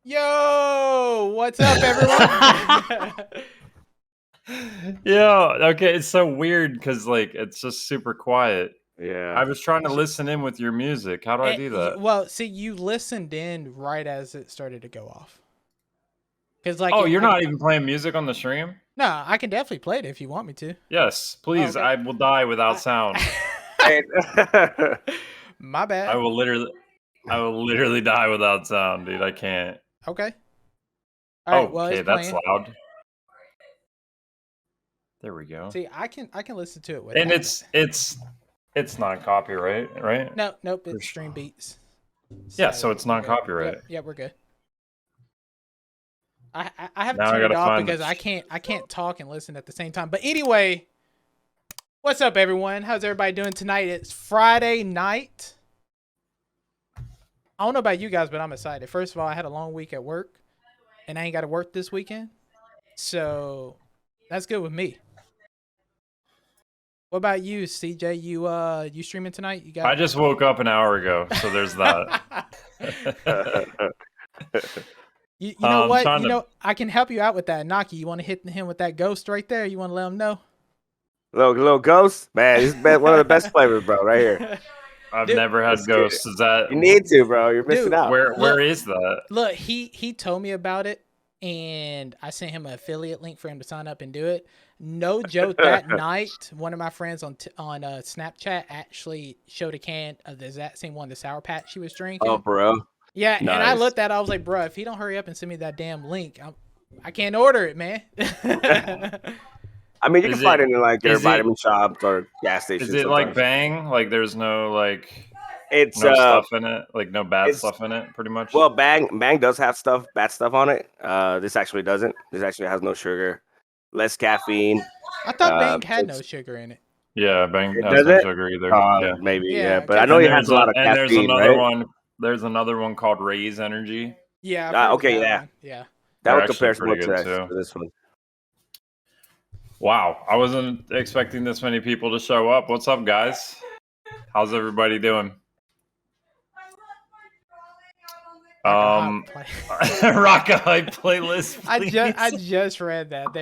Yo, what's up, everyone? Yeah, okay, it's so weird because like it's just super quiet. Yeah. I was trying to listen in with your music. How do I do that? Well, see, you listened in right as it started to go off. Cause like, Oh, you're not even playing music on the stream? No, I can definitely play it if you want me to. Yes, please. Okay. I will die without sound. My bad. I will literally die without sound, dude. I can't. Okay. All right. Well, Okay, it's that's playing. loud. There we go. See, I can listen to it with. And it's not copyright, right? Nope. It's stream beats. Yeah, so it's not copyright. Yep, we're good. I have to Now I turn it gotta off find because I can't talk and listen at the same time. But anyway, what's up, everyone? How's everybody doing tonight? It's Friday night. I don't know about you guys, but I'm excited. First of all, I had a long week at work, and I ain't got to work this weekend, so that's good with me. What about you, CJ? You streaming tonight? You got? I just woke up an hour ago, so there's that. You know what? I can help you out with that. Inaky, you want to hit him with that ghost right there? You want to let him know? Little ghost? Man, this is one of the best flavors, bro, right here. I've never had ghosts. Is that... You need to, bro. You're missing out. Where is that? Look, he told me about it, and I sent him an affiliate link for him to sign up and do it. No joke, that night, one of my friends on Snapchat actually showed a can of the exact same one, the Sour Patch she was drinking. Oh, bro. Yeah, nice. And I looked at it, I was like, bro, if he don't hurry up and send me that damn link, I can't order it, man. I mean, you can find it in like your vitamin shops or gas stations. Is it like Bang? Like there's no like it's no stuff in it, like no bad stuff in it, pretty much. Well, Bang does have bad stuff on it. This actually doesn't. This actually has no sugar, less caffeine. I thought Bang had no sugar in it. Yeah, Bang has no sugar either. Yeah. Maybe, yeah. But I know it has a lot of caffeine. There's another one. There's another one called Raise Energy. Yeah. Okay. Yeah. That would compare to this one. Wow, I wasn't expecting this many people to show up. What's up, guys? How's everybody doing? Rock a hype playlist. Please. I just read that.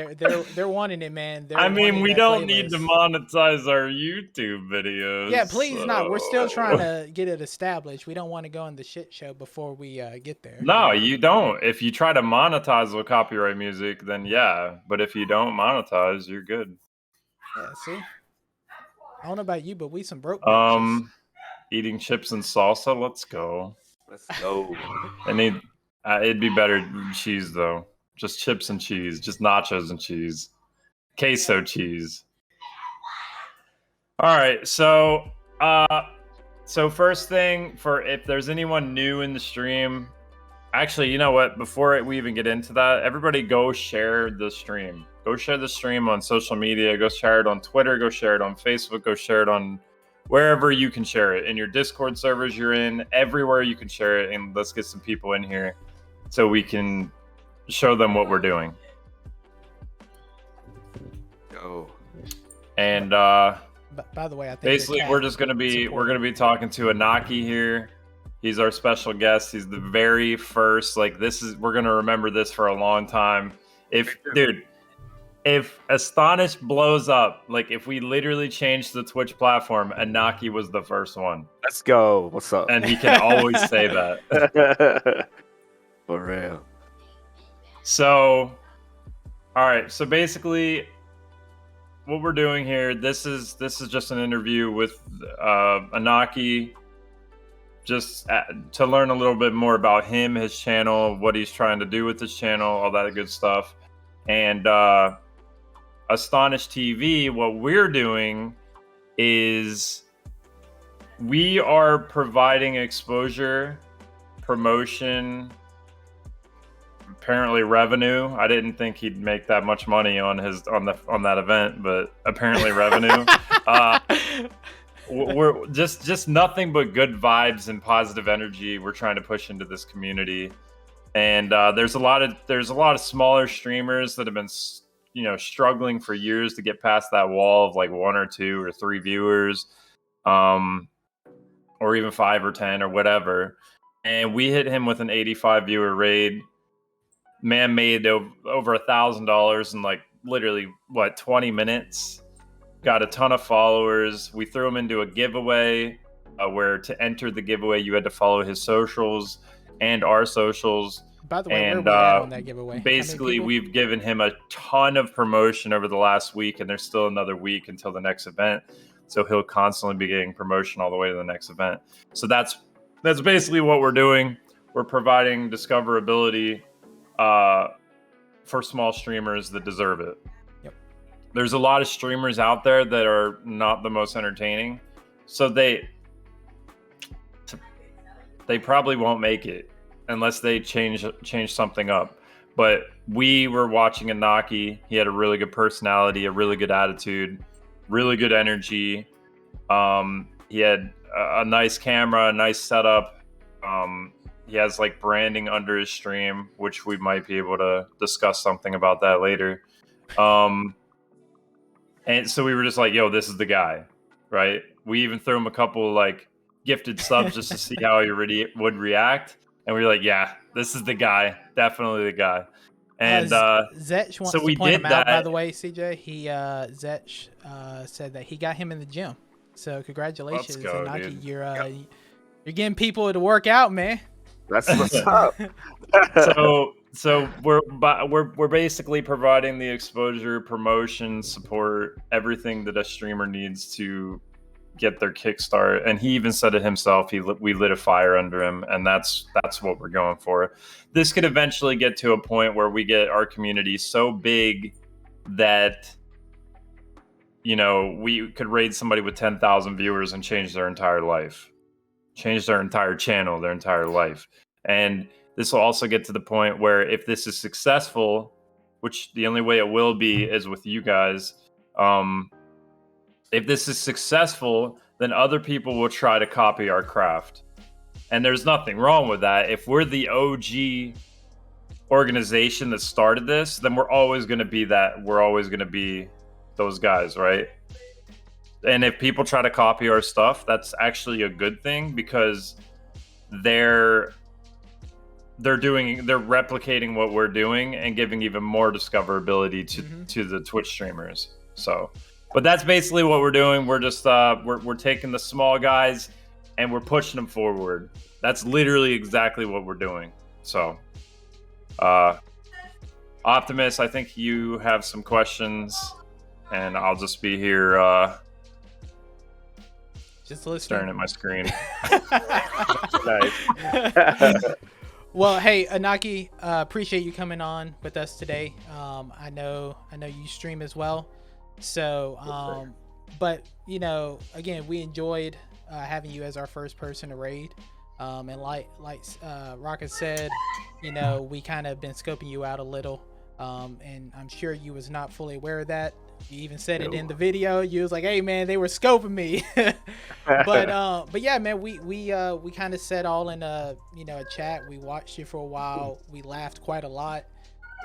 They're wanting it, man. I mean, we don't need to monetize our YouTube videos. Yeah, please not. We're still trying to get it established. We don't want to go on the shit show before we get there. No, you don't. If you try to monetize with copyright music, then yeah. But if you don't monetize, you're good. Yeah, see? I don't know about you, but we some broke bitches. Eating chips and salsa. Let's go. Let's go. It'd be better cheese though. Just chips and cheese. Just nachos and cheese. Queso cheese. All right. So first thing, for if there's anyone new in the stream, actually, you know what? Before we even get into that, everybody go share the stream. Go share the stream on social media. Go share it on Twitter. Go share it on Facebook. Go share it on wherever you can share it, in your Discord servers you're in, everywhere you can share it, and let's get some people in here so we can show them what we're doing. Go. And by the way, I think basically we're gonna be talking to Inaky here. He's our special guest. He's the very first, we're gonna remember this for a long time. If Astonished blows up, like if we literally change the Twitch platform, Inaky was the first one. Let's go. What's up? And he can always say that. For real. So, all right. So basically, what we're doing here, this is just an interview with Inaky, just to learn a little bit more about him, his channel, what he's trying to do with his channel, all that good stuff. And Astonished TV, what we're doing is we are providing exposure, promotion, apparently revenue. I didn't think he'd make that much money on that event, but apparently revenue. We're just nothing but good vibes and positive energy we're trying to push into this community. And there's a lot of smaller streamers that have been struggling for years to get past that wall of like 1 or 2 or 3 viewers, or even 5 or 10 or whatever. And we hit him with an 85 viewer raid. man made over $1,000 in like literally 20 minutes. Got a ton of followers. We threw him into a giveaway where to enter the giveaway you had to follow his socials and our socials. By the way, And where we at on that giveaway? basically, we've given him a ton of promotion over the last week, and there's still another week until the next event. So he'll constantly be getting promotion all the way to the next event. So that's basically what we're doing. We're providing discoverability for small streamers that deserve it. Yep. There's a lot of streamers out there that are not the most entertaining, so they probably won't make it unless they change something up. But we were watching Inaky. He had a really good personality, a really good attitude, really good energy. He had a nice camera, a nice setup. He has like branding under his stream, which we might be able to discuss something about that later. And so we were just like, yo, this is the guy, right? We even threw him a couple like gifted subs just to see how he would react. And we were like, yeah, this is the guy. Definitely the guy. And Zetch wants so we to point did him out, by that. the way, CJ. Zetch said that he got him in the gym. So congratulations, Let's go, Inaky. dude. You're getting people to work out, man. That's what's up. So we're basically providing the exposure, promotion, support, everything that a streamer needs to get their kickstart. And he even said it himself. We lit a fire under him, and that's what we're going for. This could eventually get to a point where we get our community so big that we could raid somebody with 10,000 viewers and change their entire life, change their entire channel, their entire life. And this will also get to the point where if this is successful, which the only way it will be is with you guys, if this is successful, then other people will try to copy our craft. And there's nothing wrong with that. If we're the OG organization that started this, then we're always going to be that. We're always going to be those guys, right? And if people try to copy our stuff, that's actually a good thing, because they're replicating what we're doing and giving even more discoverability to the Twitch streamers. So, but that's basically what we're doing. We're just we're taking the small guys and we're pushing them forward. That's literally exactly what we're doing. So, Optimus, I think you have some questions, and I'll just be here just listening, staring at my screen. Nice. Well, hey, Inaky, appreciate you coming on with us today. I know you stream as well. So, but again, we enjoyed having you as our first person to raid. And like Rocket said, we kind of been scoping you out a little. And I'm sure you was not fully aware of that. You even said it in the video. You was like, "Hey, man, they were scoping me." but yeah, man, we kind of said all in a chat. We watched you for a while. We laughed quite a lot,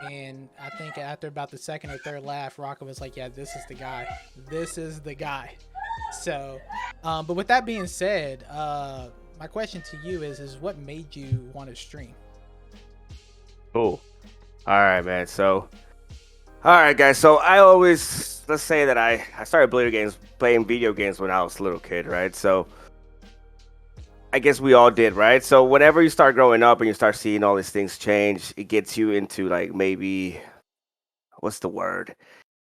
and I think after about the second or third laugh, Rocket was like, "Yeah, this is the guy. This is the guy." So, but with that being said, my question to you is what made you want to stream? Cool. All right, man. So, all right, guys. So let's say that I started playing video games when I was a little kid, right? So I guess we all did, right? So whenever you start growing up and you start seeing all these things change, it gets you into like maybe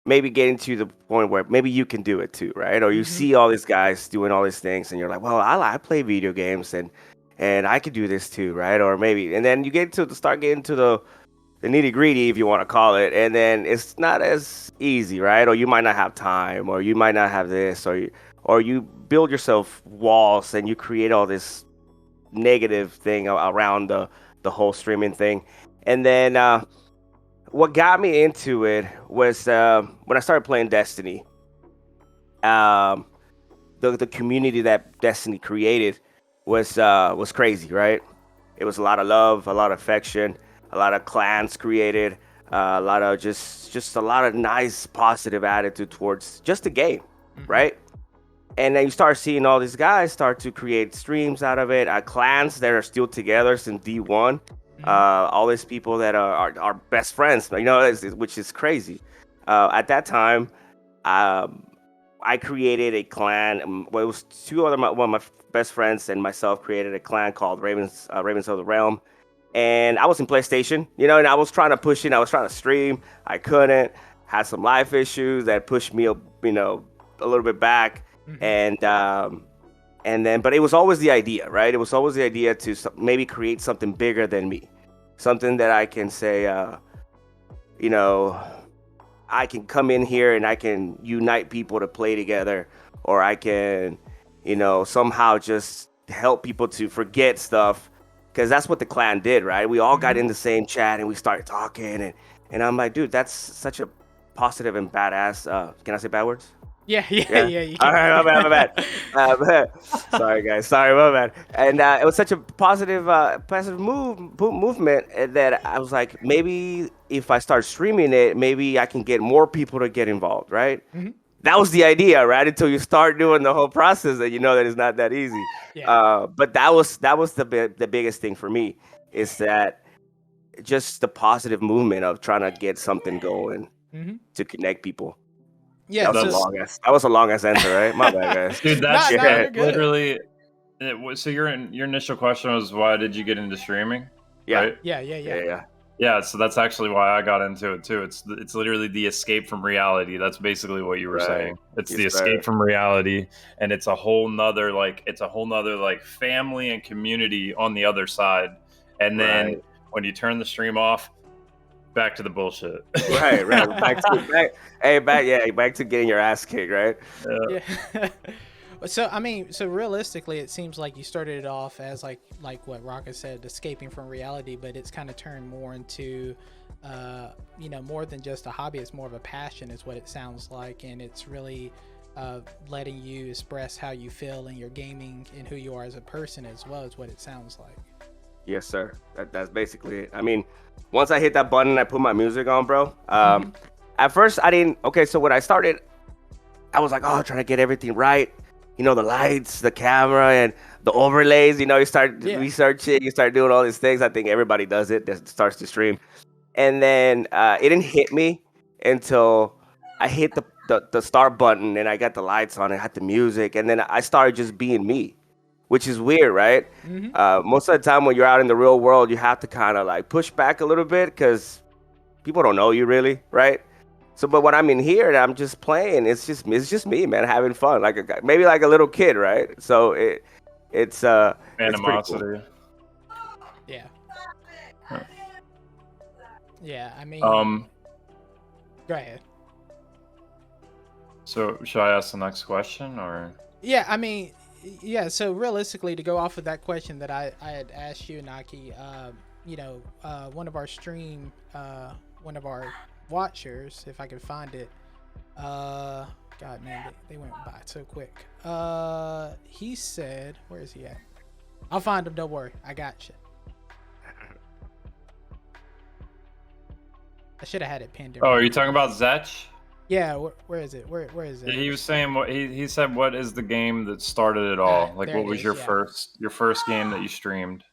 getting to the point where maybe you can do it too, right? Or you see all these guys doing all these things and you're like, well, I play video games and I could do this too, right? Or maybe, and then you start getting to the nitty gritty, if you want to call it, and then it's not as easy, right? Or you might not have time, or you might not have this, or you build yourself walls and you create all this negative thing around the whole streaming thing. And then what got me into it was when I started playing Destiny. The community that Destiny created was crazy, right? It was a lot of love, a lot of affection, a lot of clans created, a lot of just a lot of nice positive attitude towards just the game, right? And then you start seeing all these guys start to create streams out of it, clans that are still together since D1, All these people that are best friends, you know, which is crazy. At that time, um, I created a clan. Well, it was one of my best friends and myself created a clan called Ravens of the Realm, and I was in PlayStation, you know, and I was trying to push it. I was trying to stream. I couldn't. Had some life issues that pushed me, you know, a little bit back, and then, but it was always the idea, right? It was always the idea to maybe create something bigger than me, something that I can say, you know, I can come in here and I can unite people to play together, or I can, you know, somehow just help people to forget stuff, because that's what the clan did, right? We all got in the same chat and we started talking, and I'm like, dude, that's such a positive and badass. Can I say bad words? Yeah. You All can. right, my bad. Sorry, guys. Sorry, my bad. And it was such a positive movement that I was like, maybe if I start streaming it, maybe I can get more people to get involved, right? That was the idea, right? Until you start doing the whole process, and you know that it's not that easy. Yeah. But that was the biggest thing for me, is that just the positive movement of trying to get something going to connect people. Yeah. That was a long ass answer, right? My bad, guys. Dude, that's you're good. literally. So your initial question was, why did you get into streaming? Yeah. Right? Yeah. So that's actually why I got into it too. It's literally the escape from reality. That's basically what you were saying. It's the escape from reality, and it's a whole nother like family and community on the other side. And then when you turn the stream off, back to the bullshit. Right. Back to getting your ass kicked, right? Yeah. So realistically, it seems like you started it off as like what Raka said, escaping from reality, but it's kind of turned more into, you know, more than just a hobby. It's more of a passion, is what it sounds like, and it's really letting you express how you feel in your gaming and who you are as a person as well, is what it sounds like. Yes, sir. That's basically it. I mean, once I hit that button, I put my music on, bro. At first, I didn't. Okay, so when I started, I was like, oh, trying to get everything right. You know, the lights, the camera, and the overlays. You know, you start researching, you start doing all these things. I think everybody does it that starts to stream. And then it didn't hit me until I hit the start button and I got the lights on. I had the music, and then I started just being me, which is weird, right? Most of the time when you're out in the real world, you have to kind of like push back a little bit because people don't know you really, right? So, but when I'm in here and I'm just playing, it's just me, man, having fun, like maybe like a little kid, right? So it's animosity. Cool. Yeah. Yeah, I mean, go ahead. So should I ask the next question, or? Yeah, I mean, yeah. So realistically, to go off of that question that I had asked you, Inaky, you know, one of our watchers, if I can find it, God man, they went by so quick. He said, where is he at? I'll find him. Don't worry, I got you. I should have had it pinned. Oh, are you talking about Zetch? Yeah, where is it? Where is it? Yeah, he was saying what he said. What is the game that started it all? Like, what was your first game that you streamed?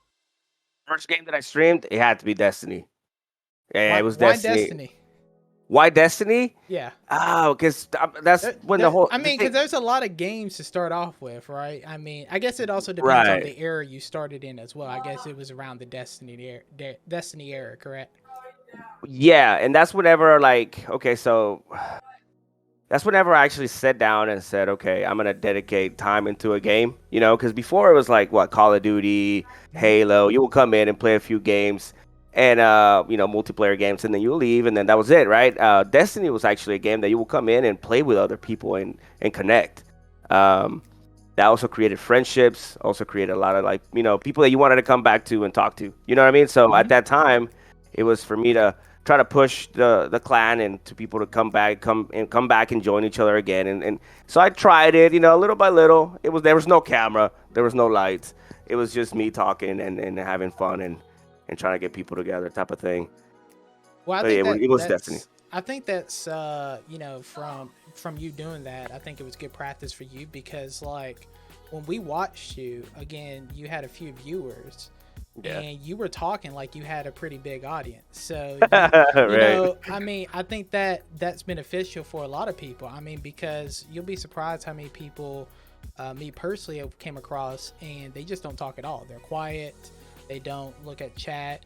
First game that I streamed, it had to be Destiny. Yeah, it was Destiny. Why Destiny? Why Destiny? Yeah. Oh, because that's when the whole. I mean, because there's a lot of games to start off with, right? I mean, I guess it also depends on the era you started in as well. I guess it was around the Destiny era, correct? Yeah, and that's whenever that's whenever I actually sat down and said, okay, I'm gonna dedicate time into a game, you know, because before it was like Call of Duty, Halo. You will come in and play a few games, and you know, multiplayer games, and then you'll leave, and then that was it, right? Destiny was actually a game that you will come in and play with other people and connect. That also created friendships, also created a lot of like, you know, people that you wanted to come back to and talk to. You know what I mean? So at that time, it was for me to try to push the clan and to people to come back and join each other again. And so I tried it, you know, little by little. There was no camera, there was no lights. It was just me talking and having fun and trying to get people together, type of thing. Well, I think it was Destiny. I think that's you know, from you doing that, I think it was good practice for you, because like when we watched you again, you had a few viewers, Yeah. and you were talking like you had a pretty big audience. So, Right. I mean, I think that that's beneficial for a lot of people. I mean, because you'll be surprised how many people, me personally, have came across, and they just don't talk at all. They're quiet. They don't look at chat.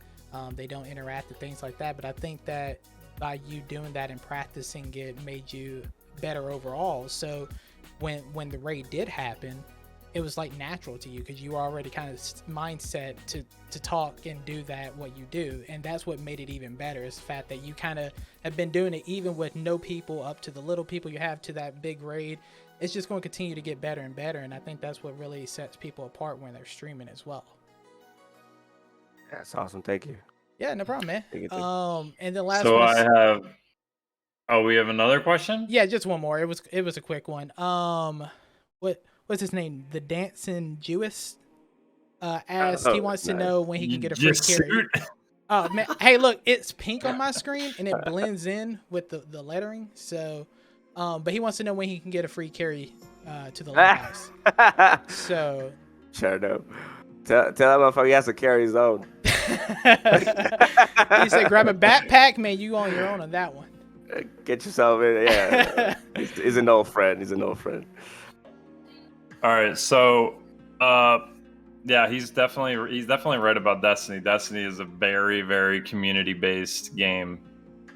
They don't interact with things like that. But I think that by you doing that and practicing it made you better overall. So when the raid did happen, it was like natural to you because you were already kind of mindset to talk and do that what you do, and that's what made it even better, is the fact that you kind of have been doing it even with no people, up to the little people you have to that big raid. It's just going to continue to get better and better, and I think that's what really sets people apart when they're streaming as well. That's awesome. Thank you. Yeah, no problem, man. Thank you. And then last So one I have. Oh, we have another question. yeah, just one more. It was a quick one. What's his name? The Dancing Jewess asked, he wants to nice. know when he can get a free Just carry. suit. Oh man, hey, look, it's pink on my screen and it blends in with the lettering. So, but he wants to know when he can get a free carry to the lighthouse. So, Sure no. Tell that motherfucker he has to carry his own. he said, grab a backpack, man. You on your own on that one. Get yourself in. Yeah. He's an old friend. He's an old friend. All right, so yeah, he's definitely right about Destiny. Destiny is a very, very community based game,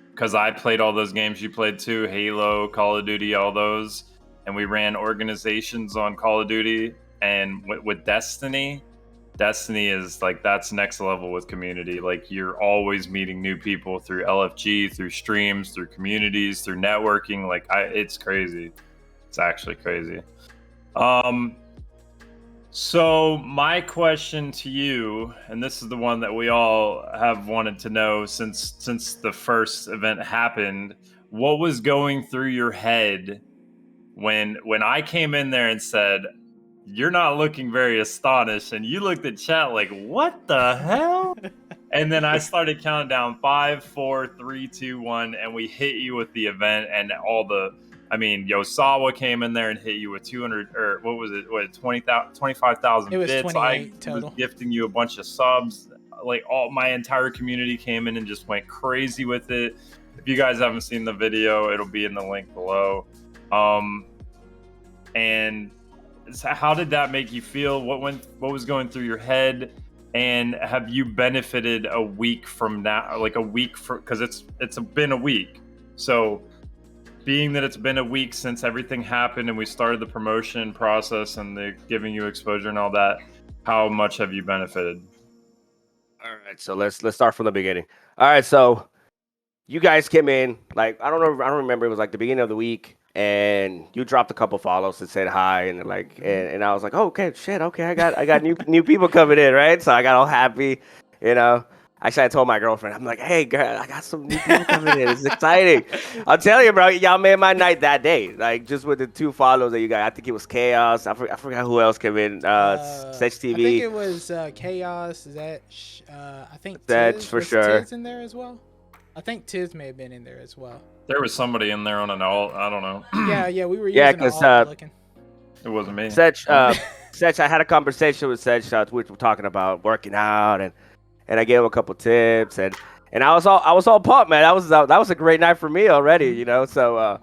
because I played all those games you played too, Halo, Call of Duty, all those, and we ran organizations on Call of Duty, and with Destiny is like, that's next level with community. Like, you're always meeting new people through LFG, through streams, through communities, through networking. Like, it's crazy. It's actually crazy. So my question to you, and this is the one that we all have wanted to know since the first event happened, what was going through your head when I came in there and said, "You're not looking very astonished," and you looked at chat like, "What the hell?" And then I started counting down 5, 4, 3, 2, 1, and we hit you with the event and all the. I mean, Yosawa came in there and hit you with 200, or what was it? What, 25,000 It was bits. 28 I total. was gifting you a bunch of subs. Like, all my entire community came in and just went crazy with it. If you guys haven't seen the video, it'll be in the link below. And how did that make you feel? What was going through your head? And have you benefited a week from now? Like, a week because it's been a week. So, being that it's been a week since everything happened and we started the promotion process and the giving you exposure and all that, how much have you benefited? All right, so let's start from the beginning. All right, so you guys came in, like, I don't remember, it was like the beginning of the week, and you dropped a couple follows and said hi, and like, and I was like, oh, okay, shit, okay, I got new people coming in, right? So I got all happy, you know. Actually, I told my girlfriend, I'm like, hey, girl, I got some new people coming in. It's exciting. I'll tell you, bro, y'all made my night that day. Like, just with the 2 follows that you got. I think it was Chaos. I forgot who else came in. AstonishedTV. I think it was Chaos. I think Tiz, for sure. Tiz in there as well? I think Tiz may have been in there as well. There was somebody in there on an alt. I don't know. Yeah, we were using because looking. It wasn't me. Sech, I had a conversation with Sech. We were talking about working out, and I gave him a couple tips, and I was all pumped, man. That was a great night for me already, you know. So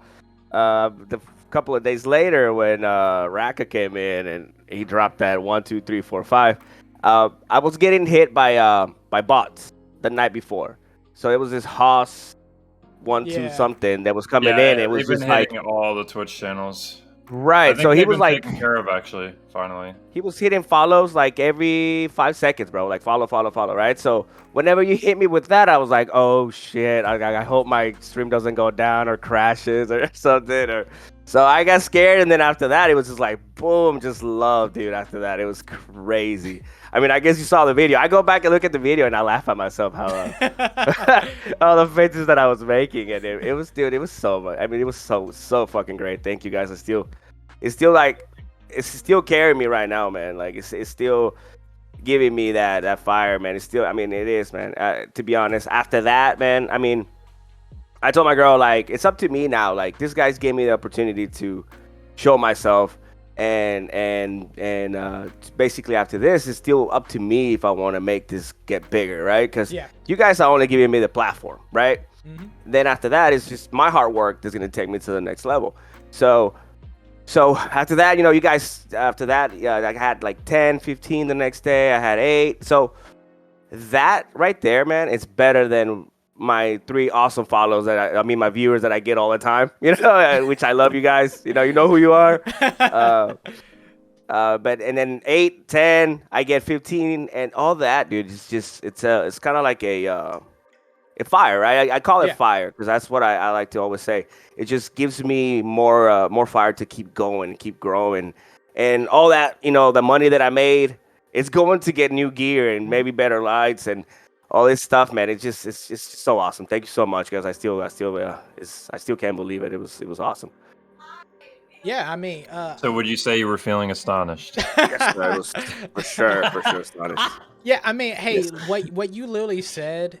the couple of days later, when Raka came in and he dropped that 1, 2, 3, 4, 5, I was getting hit by bots the night before. So it was this Haas 1, 2 something that was coming in. It was just like all the Twitch channels. Right, so he was like taken care of, actually. Finally, he was hitting follows like every 5 seconds, bro. Like follow, right? So whenever you hit me with that, I was like, oh shit! I hope my stream doesn't go down or crashes or something. So I got scared, and then after that, it was just like boom, just love, dude. After that, it was crazy. I mean, I guess you saw the video. I go back and look at the video, and I laugh at myself how all the faces that I was making, and it was so much. I mean, it was so fucking great. Thank you guys. It's still carrying me right now, man. Like it's still giving me that fire, man. It's still, I mean, it is, man. To be honest, after that, man, I mean, I told my girl, like, it's up to me now. Like, this guy's gave me the opportunity to show myself, and basically after this, it's still up to me if I want to make this get bigger, right? Because Yeah. you guys are only giving me the platform, right? Mm-hmm. Then after that, it's just my hard work that's gonna take me to the next level. So after that, you guys, after that, yeah, I had like 10, 15 the next day. I had 8. So that right there, man, it's better than my 3 awesome follows I mean, my viewers that I get all the time, which I love you guys. You know who you are. Uh, but and then 8, 10, I get 15 and all that, dude. It's kind of like a fire, right? I call it Yeah. fire because that's what I like to always say. It just gives me more fire to keep going, keep growing, and all that. The money that I made, it's going to get new gear and maybe better lights and all this stuff, man. It's just so awesome. Thank you so much, guys. I still can't believe it. It was awesome. Yeah, I mean, So would you say you were feeling astonished? Yes, sir. It was for sure astonished. yeah, I mean, hey, Yes. what you literally said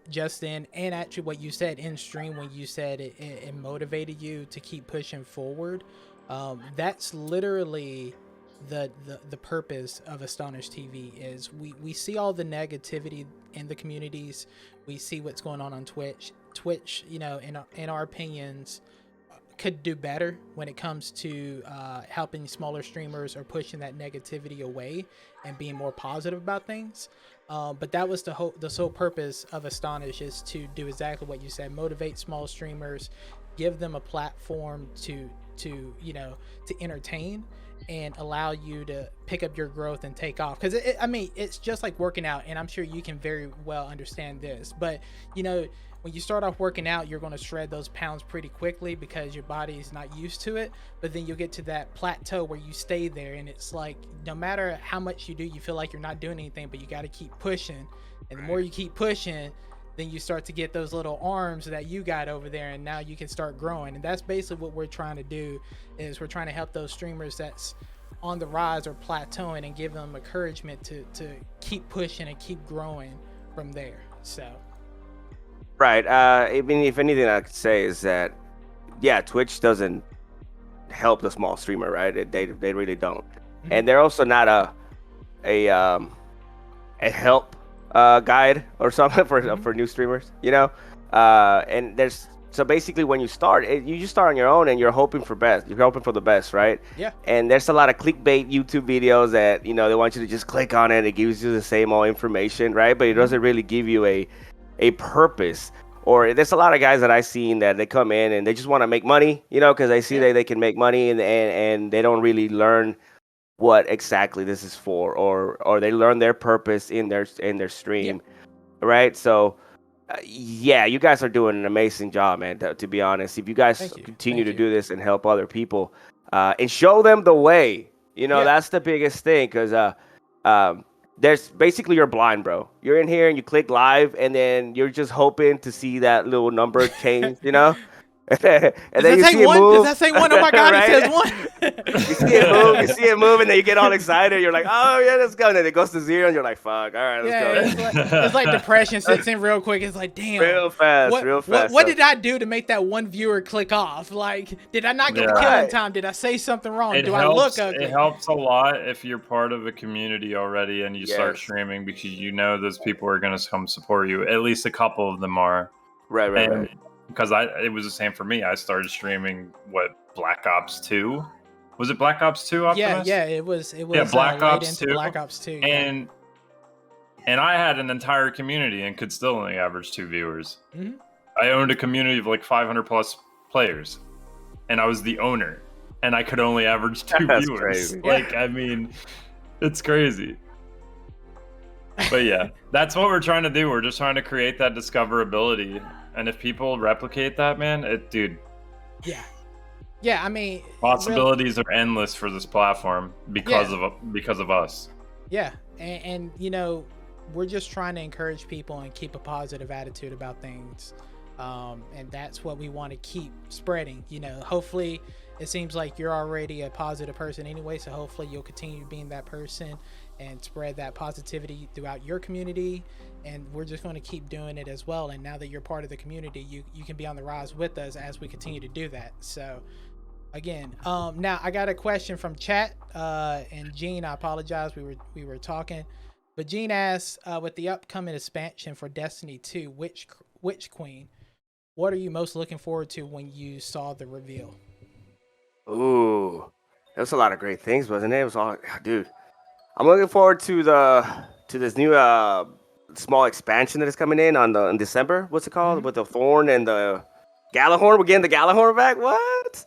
just then, and actually what you said in stream when you said it motivated you to keep pushing forward, that's literally the purpose of Astonished TV. Is we see all the negativity in the communities, we see what's going on Twitch, in our opinions, could do better when it comes to helping smaller streamers or pushing that negativity away and being more positive about things. But that was the sole purpose of Astonish, is to do exactly what you said: motivate small streamers, give them a platform to entertain and allow you to pick up your growth and take off. Because it's just like working out, and I'm sure you can very well understand this. But when you start off working out, you're going to shred those pounds pretty quickly because your body is not used to it. But then you'll get to that plateau where you stay there, and it's like no matter how much you do, you feel like you're not doing anything, but you got to keep pushing. And the more you keep pushing, then you start to get those little arms that you got over there, and now you can start growing. And that's basically what we're trying to do, is we're trying to help those streamers that's on the rise or plateauing and give them encouragement to keep pushing and keep growing from there. So Right. I mean, if anything I could say is that, yeah, Twitch doesn't help the small streamer, right? They really don't, and they're also not a help guide or something for new streamers, and there's so basically when you start, you just start on your own and you're hoping for best. You're hoping for the best, right? Yeah. And there's a lot of clickbait YouTube videos that they want you to just click on it. It gives you the same old information, right? But it doesn't really give you a purpose. Or there's a lot of guys that I've seen that they come in and they just want to make money, because they see that they can make money and they don't really learn what exactly this is for, or they learn their purpose in their stream, right? So yeah, you guys are doing an amazing job, man, to be honest. If you guys continue to do this and help other people and show them the way, that's the biggest thing, because there's basically, you're blind, bro. You're in here and you click live, and then you're just hoping to see that little number change, and then you see it move. Does that say one? Oh my God, Right? It says one. You see it move, and then you get all excited. You're like, oh yeah, let's go. And then it goes to 0, and you're like, fuck, all right, let's go. It's like depression sits in real quick. It's like, damn, real fast. What did I do to make that one viewer click off? Like, did I not get the kill in time? Did I say something wrong? I look ugly? It helps a lot if you're part of a community already and you start streaming, because those people are going to come support you. At least a couple of them are. Right. Because it was the same for me. I started streaming Black Ops 2. Was it Black Ops 2? Optimus? Yeah, it was. Yeah, Black Ops 2. Black Ops 2. And I had an entire community and could still only average 2 viewers. Mm-hmm. I owned a community of like 500 plus players, and I was the owner, and I could only average 2 That's viewers. crazy. I mean, it's crazy. But yeah, that's what we're trying to do. We're just trying to create that discoverability. And if people replicate that, man, dude. Yeah, I mean, possibilities are endless for this platform because of us. Yeah, and we're just trying to encourage people and keep a positive attitude about things. And that's what we want to keep spreading. Hopefully it seems like you're already a positive person anyway, so hopefully you'll continue being that person and spread that positivity throughout your community. And we're just going to keep doing it as well. And now that you're part of the community, you can be on the rise with us as we continue to do that. So again. Now I got a question from chat. And Gene, I apologize. We were talking, but Gene asks, with the upcoming expansion for Destiny 2, which queen? What are you most looking forward to when you saw the reveal? Ooh, that was a lot of great things, wasn't it? It was all, dude. I'm looking forward to this new small expansion that is coming in December. What's it called? Mhm. With the Thorn and the Galahorn. We're getting the Galahorn back. What?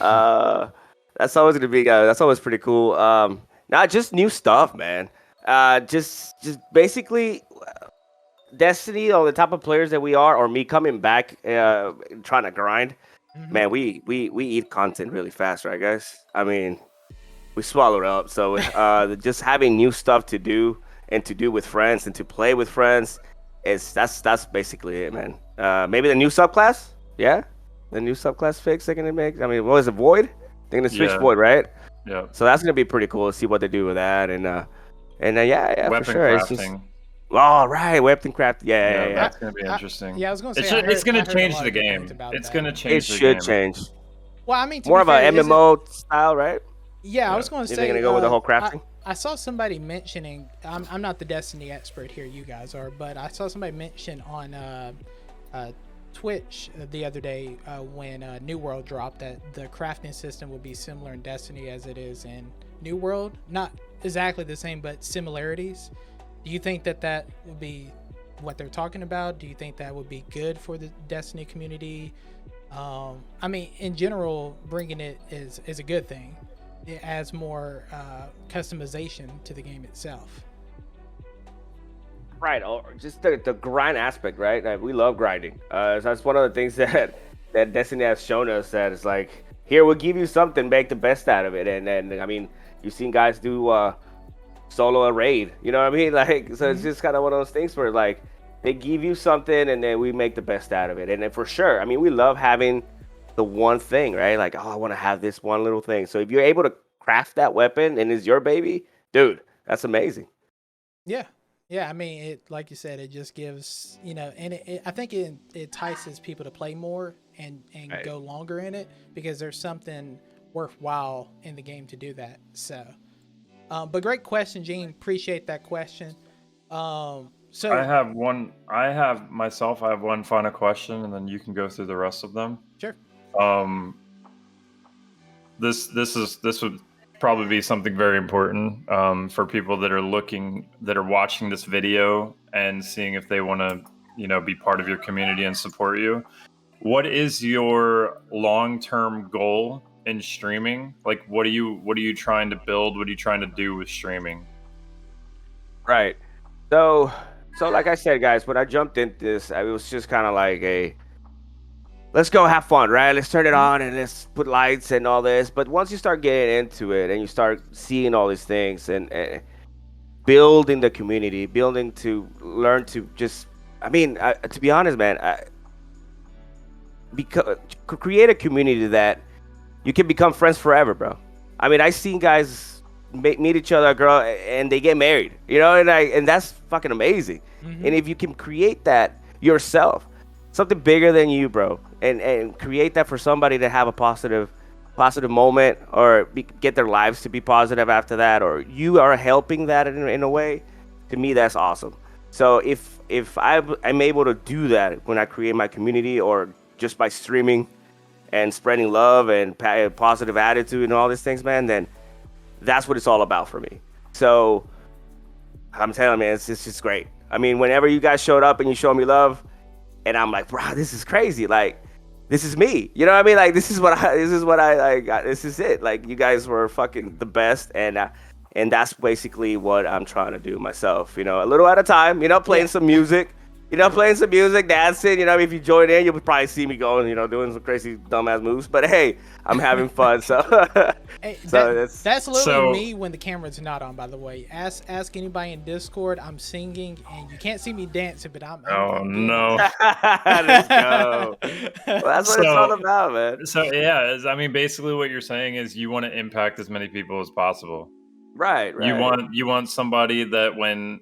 Uh, that's always gonna be. That's always pretty cool. Not just new stuff, man. Just basically Destiny on the type of players that we are, or me coming back, trying to grind. Mhm. Man, we eat content really fast, right, guys? I mean, we swallow it up. So just having new stuff to do and to do with friends and to play with friends is that's basically it, man. Maybe the new subclass, yeah, the new subclass fix they're gonna make. I mean, what was it, Void? They're gonna switch Yeah. Void, right? Yeah. So that's gonna be pretty cool to see what they do with that, and yeah, for Weapon sure. It's just crafting. oh right, weapon craft, Yeah, yeah. that's gonna be interesting. Yeah, I was gonna say It's gonna I heard a change lot the of good things game. about It's that. gonna It change the should game. change. Well, I mean, to More be of a fair, is it? MMO style, right? Yeah, I Yeah. was gonna You think they're say. gonna go with the whole crafting? I saw somebody mentioning. I'm not the Destiny expert here. You guys are, but I saw somebody mention on Twitch the other day when New World dropped that the crafting system would be similar in Destiny as it is in New World. Not exactly the same, but similarities. Do you think that would be what they're talking about? Do you think that would be good for the Destiny community? I mean, in general, bringing it is a good thing. It adds more customization to the game itself. Right, or just the grind aspect, right? Like, we love grinding. So that's one of the things that Destiny has shown us that it's like, here we'll give you something, make the best out of it. And I mean, you've seen guys do solo a raid, you know what I mean? Like, so it's Mhm. just kind of one of those things where like they give you something and then we make the best out of it. And then for sure, I mean, we love having the one thing, right? Like, oh, I want to have this one little thing. So if you're able to craft that weapon and it's your baby, dude, that's amazing. Yeah, yeah. I mean, it like you said, it just gives and I think it entices people to play more and Right. go longer in it because there's something worthwhile in the game to do that. So, but great question, Gene. Appreciate that question. I So have one. I have one final question, and then you can go through the rest of them. sure. Um, this would probably be something very important for people that are watching this video and seeing if they want to be part of your community and support you. What is your long-term goal in streaming? Like, what are you trying to build? What are you trying to do with streaming? Right. So like I said, guys, when I jumped into this, it was just kind of like a let's go have fun, right? Let's turn it Mhm. on and let's put lights and all this. But once you start getting into it and you start seeing all these things and building the community, building to learn to just, I mean, to be honest, man, create a community that you can become friends forever, bro. I mean, I seen guys meet each other, girl, and they get married, and that's fucking amazing. Mhm. And if you can create that yourself, something bigger than you, bro, and create that for somebody to have a positive moment or get their lives to be positive after that, or you are helping that in a way, to me, that's awesome. So if I'm able to do that when I create my community or just by streaming and spreading love and positive attitude and all these things, man, then that's what it's all about for me. So I'm telling you, man, it's just great. I mean, whenever you guys showed up and you showed me love, and I'm like, bro, this is crazy. Like, this is me. You know what I mean? Like, this is what I like. This is it. Like, you guys were fucking the best, and that's basically what I'm trying to do myself. A little at a time. Playing Yeah. some music. Playing some music, dancing. If you join in, you'll probably see me going. Doing some crazy dumbass moves. But hey, I'm having fun. So, Hey, so that's literally So- me when the camera's not on. By the way, ask anybody in Discord. I'm singing, and you can't see me dancing, but I'm Oh doing no. let's go. Well, that's what it's all So about, man. so yeah, I mean, basically what you're saying is you want to impact as many people as possible. Right, You right. want somebody that when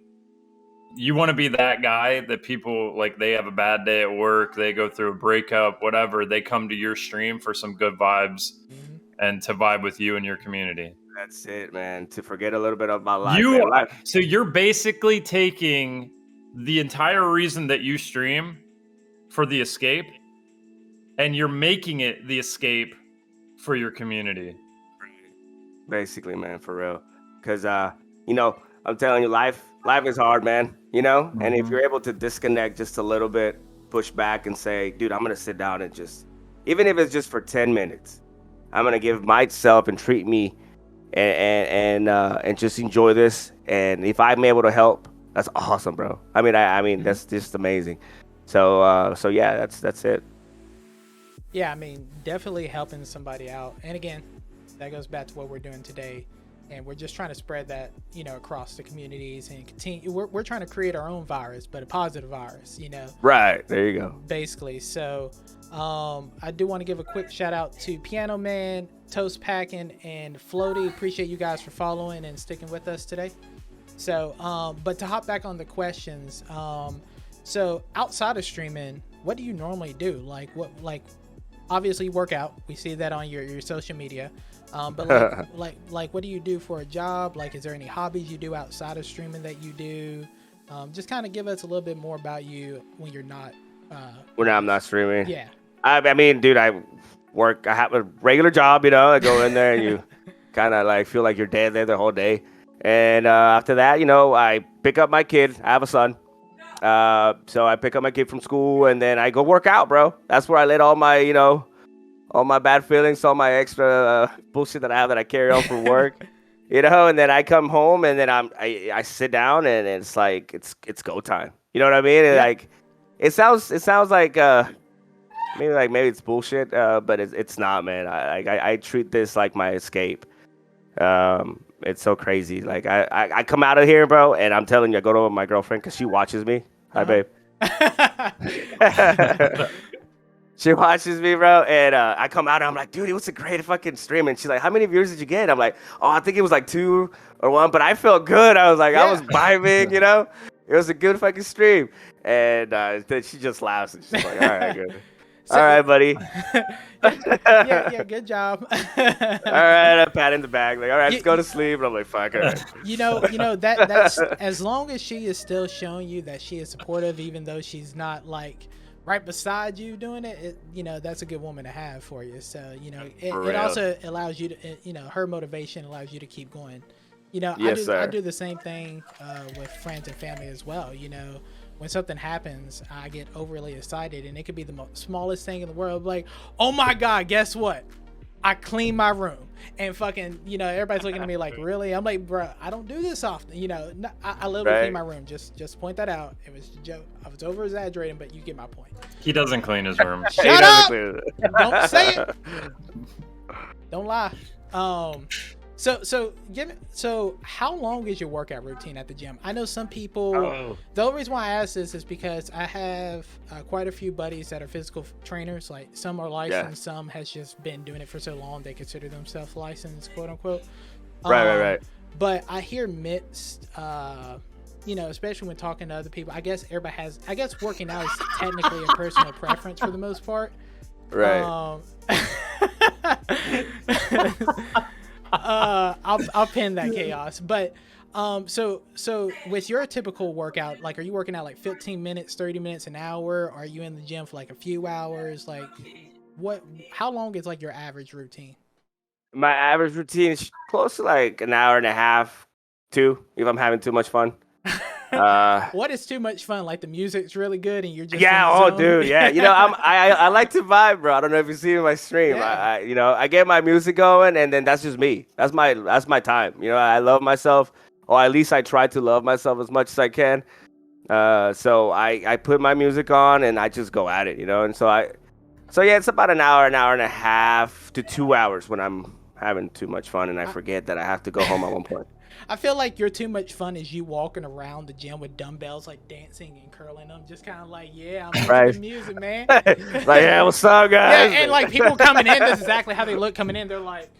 you want to be that guy that people like they have a bad day at work, they go through a breakup, whatever, they come to your stream for some good vibes. Mhm. and to vibe with you and your community. That's it, man. To forget a little bit about life. Man. So you're basically taking the entire reason that you stream for the escape, and you're making it the escape for your community. Basically, man, for real. Because you know, I'm telling you, life is hard, man. You know, and if you're able to disconnect just a little bit, push back and say, dude, I'm gonna sit down and just, even if it's just for 10 minutes, I'm gonna give myself and treat me and just enjoy this. And if I'm able to help, that's awesome, bro. I mean, that's just amazing. So yeah, that's it. Yeah, I mean, definitely helping somebody out. And again, that goes back to what we're doing today. And we're just trying to spread that, you know, across the communities and continue. We're trying to create our own virus, but a positive virus, you know. Right. There you go. Basically. So I do want to give a quick shout out to Piano Man, Toast Packing, and Floaty. Appreciate you guys for following and sticking with us today. So, but to hop back on the questions, so outside of streaming, what do you normally do? Like obviously you work out. We see that on your social media. But like what do you do for a job? Like, is there any hobbies you do outside of streaming that you do? Just kind of give us a little bit more about you when you're not. When I'm not streaming. Yeah. I mean, dude, I have a regular job, you know. I go in there and you kind of like feel like you're dead there the whole day. And after that, you know, I pick up my kid. I have a son. So I pick up my kid from school and then I go work out, bro. That's where I let all my, you know, all my bad feelings, all my extra bullshit that I have that I carry on for work, you know. And then I come home and then I sit down and it's like it's go time. You know what I mean? Yeah. Like it sounds like maybe it's bullshit, but it's not, man. I treat this like my escape. It's so crazy. Like I come out of here, bro, and I'm telling you, I go to my girlfriend because she watches me. Hi, babe. She watches me, bro, and I come out and I'm like, dude, it was a great fucking stream. And she's like, how many views did you get? I'm like, oh, I think it was like 2 or 1, but I felt good. I was like, I was vibing, you know? It was a good fucking stream. And then she just laughs and she's like, all right, good. All right, buddy. yeah, good job. All right, I pat in the back, like, all right, let's go to sleep. And I'm like, fuck it. You know that's as long as she is still showing you that she is supportive, even though she's not like right beside you doing it, you know, that's a good woman to have for you. So, you know, it also allows you to, you know, her motivation allows you to keep going. You know, yes, I do the same thing with friends and family as well. You know, when something happens, I get overly excited, and it could be the smallest thing in the world. Like, oh my God, guess what? I clean my room, and fucking, you know, everybody's looking at me like, really? I'm like, bro, I don't do this often. You know, I literally clean my room. Just point that out. It was a joke. I was over exaggerating, but you get my point. He doesn't clean his room. Shut up! Don't say it. Don't lie. So how long is your workout routine at the gym? I know some people, the only reason why I ask this is because I have quite a few buddies that are physical trainers. Like, some are licensed, some has just been doing it for so long they consider themselves licensed, quote unquote. Right. But I hear mixed, you know, especially when talking to other people. I guess working out is technically a personal preference for the most part. Right. I'll pin that chaos. But so with your typical workout, like, are you working out like 15 minutes, 30 minutes, an hour? Are you in the gym for like a few hours? Like, how long is like your average routine? My average routine is close to like an hour and a half, 2, if I'm having too much fun. What is too much fun? Like, the music's really good and you're just dude, yeah. You know, I like to vibe, bro. I don't know if you see my stream. Yeah. You know, I get my music going, and then that's just me. That's my time. You know, I love myself, or at least I try to love myself as much as I can. So I put my music on and I just go at it, you know. And so yeah, it's about an hour and a half to 2 hours when I'm having too much fun and I forget that I have to go home at one point. I feel like your too much fun is you walking around the gym with dumbbells, like dancing and curling them, just kind of like, yeah, I'm into the music, man. Like, yeah, what's up, guys? Yeah, and like, people coming in, that's exactly how they look coming in. They're like,